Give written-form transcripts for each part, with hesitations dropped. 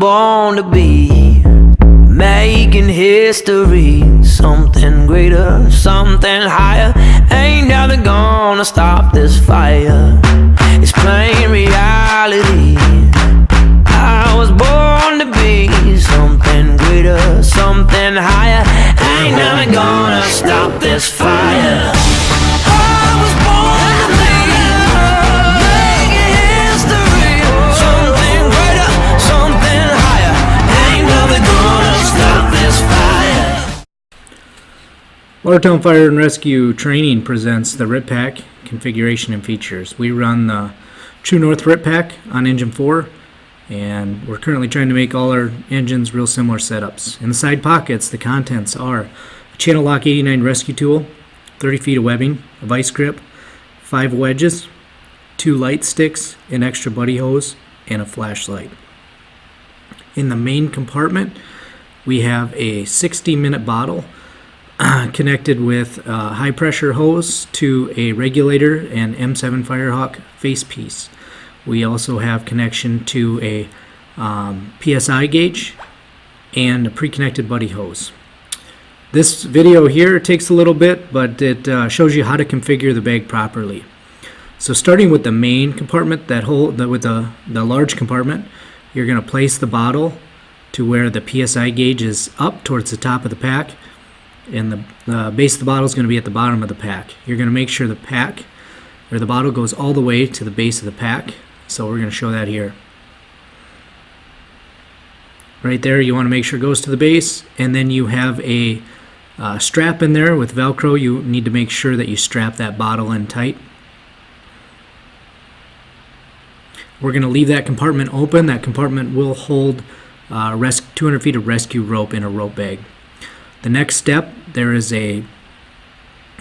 born to be making history, something greater, something higher. Ain't nothing gonna stop this fire. It's plain reality. I was born to be something greater, something higher. Ain't nothing gonna stop this fire. I was born to be making history, something greater, something higher. Ain't nothing gonna stop this fire. Watertown Fire and Rescue Training presents the RIT Pack configuration and features. We run the True North RIT Pack on engine 4, and we're currently trying to make all our engines real similar setups. In the side pockets, the contents are a Channel Lock 89 rescue tool, 30 feet of webbing, a vice grip, 5 wedges, 2 light sticks, an extra buddy hose, and a flashlight. In the main compartment, we have a 60-minute bottle connected with a high pressure hose to a regulator and M7 Firehawk face piece. We also have connection to a PSI gauge and a pre-connected buddy hose. This video here takes a little bit, but it shows you how to configure the bag properly. So starting with the main compartment, with the large compartment, you're going to place the bottle to where the PSI gauge is up towards the top of the pack, and the base of the bottle is going to be at the bottom of the pack. You're going to make sure the pack or the bottle goes all the way to the base of the pack. So we're going to show that here. Right there, you want to make sure it goes to the base, and then you have a strap in there with Velcro. You need to make sure that you strap that bottle in tight. We're going to leave that compartment open. That compartment will hold 200 feet of rescue rope in a rope bag. The next step, there is a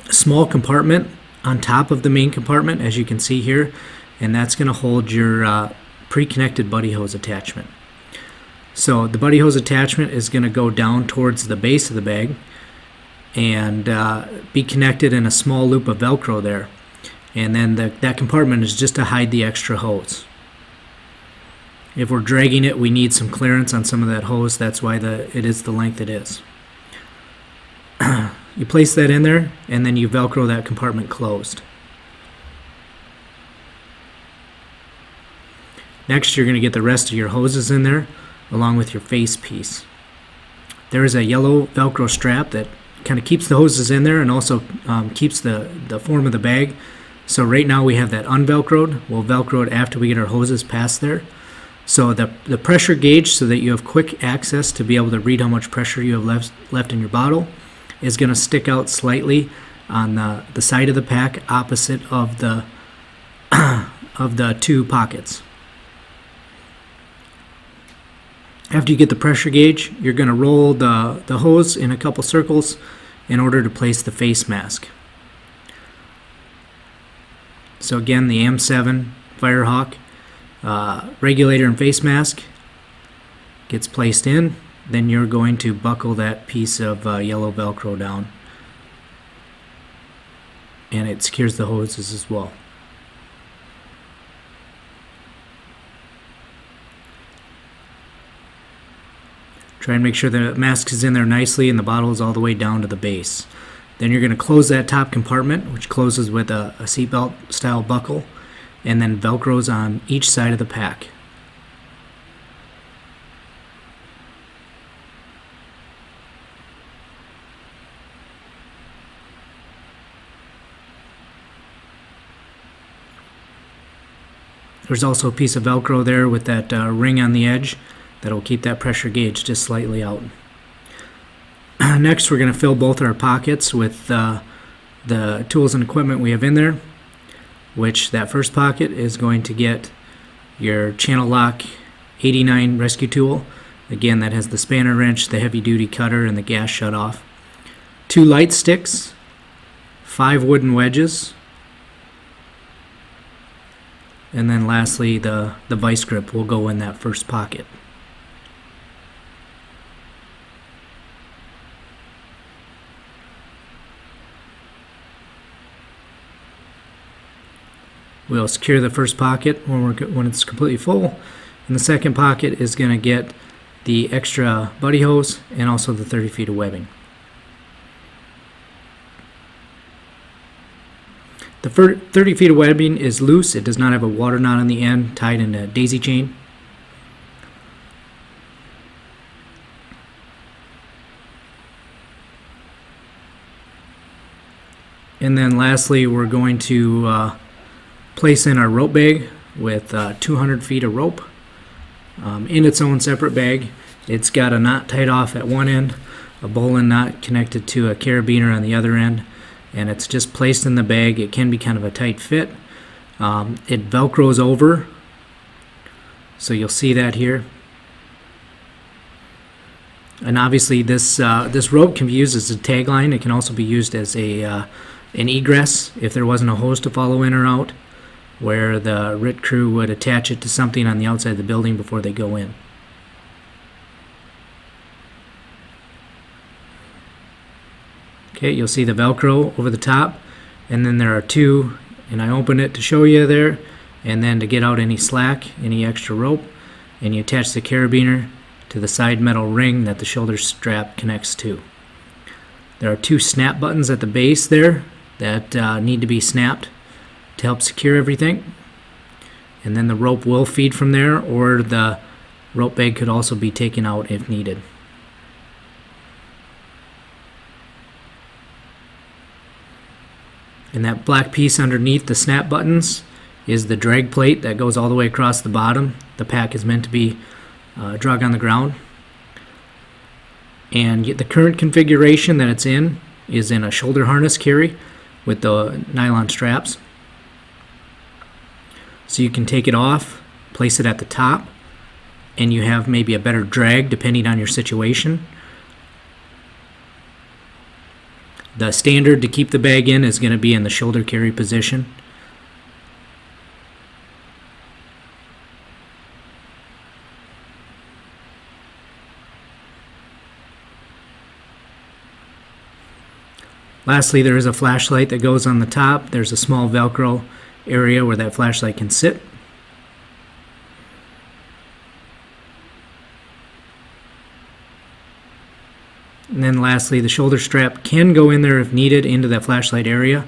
small compartment on top of the main compartment, as you can see here, and that's going to hold your pre-connected buddy hose attachment. So the buddy hose attachment is going to go down towards the base of the bag and be connected in a small loop of Velcro there, and then that compartment is just to hide the extra hose. If we're dragging it, we need some clearance on some of that hose. That's why it is the length it is. You place that in there, and then you Velcro that compartment closed. Next, you're going to get the rest of your hoses in there, along with your face piece. There is a yellow Velcro strap that kind of keeps the hoses in there and also keeps the form of the bag. So right now we have that unvelcroed. We'll Velcro it after we get our hoses past there. So the pressure gauge, so that you have quick access to be able to read how much pressure you have left in your bottle, is going to stick out slightly on the side of the pack opposite of the of the 2 pockets. After you get the pressure gauge, you're going to roll the hose in a couple circles in order to place the face mask. So again, the M7 Firehawk regulator and face mask gets placed in. Then you're going to buckle that piece of yellow Velcro down, and it secures the hoses as well. Try and make sure the mask is in there nicely and the bottle is all the way down to the base. Then you're going to close that top compartment, which closes with a seatbelt style buckle, and then Velcros on each side of the pack. There's also a piece of Velcro there with that ring on the edge that will keep that pressure gauge just slightly out. Next, we're going to fill both our pockets with the tools and equipment we have in there, which that first pocket is going to get your Channel Lock 89 rescue tool. Again, that has the spanner wrench, the heavy duty cutter, and the gas shutoff. 2 light sticks, 5 wooden wedges, and then lastly the vice grip will go in that first pocket. We'll secure the first pocket when it's completely full, and the second pocket is going to get the extra buddy hose, and also the 30 feet of webbing. The 30 feet of webbing is loose. It does not have a water knot on the end tied in a daisy chain. And then lastly, we're going to place in our rope bag with 200 feet of rope in its own separate bag. It's got a knot tied off at one end, a bowline knot connected to a carabiner on the other end, and it's just placed in the bag. It can be kind of a tight fit. It velcros over, so you'll see that here. And obviously this rope can be used as a tag line. It can also be used as an egress if there wasn't a hose to follow in or out, where the RIT crew would attach it to something on the outside of the building before they go in. Okay, you'll see the Velcro over the top, and then there are two, and I open it to show you there, and then to get out any slack, any extra rope, and you attach the carabiner to the side metal ring that the shoulder strap connects to. There are two snap buttons at the base there that need to be snapped to help secure everything, and then the rope will feed from there, or the rope bag could also be taken out if needed. And that black piece underneath the snap buttons is the drag plate that goes all the way across the bottom. The pack is meant to be drug on the ground. And the current configuration that it's in is in a shoulder harness carry with the nylon straps. So you can take it off, place it at the top, and you have maybe a better drag depending on your situation. The standard to keep the bag in is going to be in the shoulder carry position. Lastly, there is a flashlight that goes on the top. There's a small Velcro area where that flashlight can sit. And then lastly, the shoulder strap can go in there if needed into that flashlight area,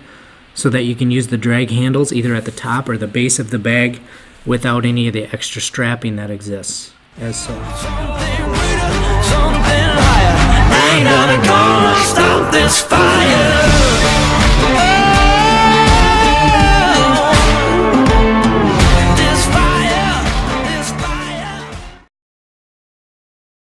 so that you can use the drag handles either at the top or the base of the bag without any of the extra strapping that exists. As so. Something greater, something higher. Ain't nothing gonna stop this fire.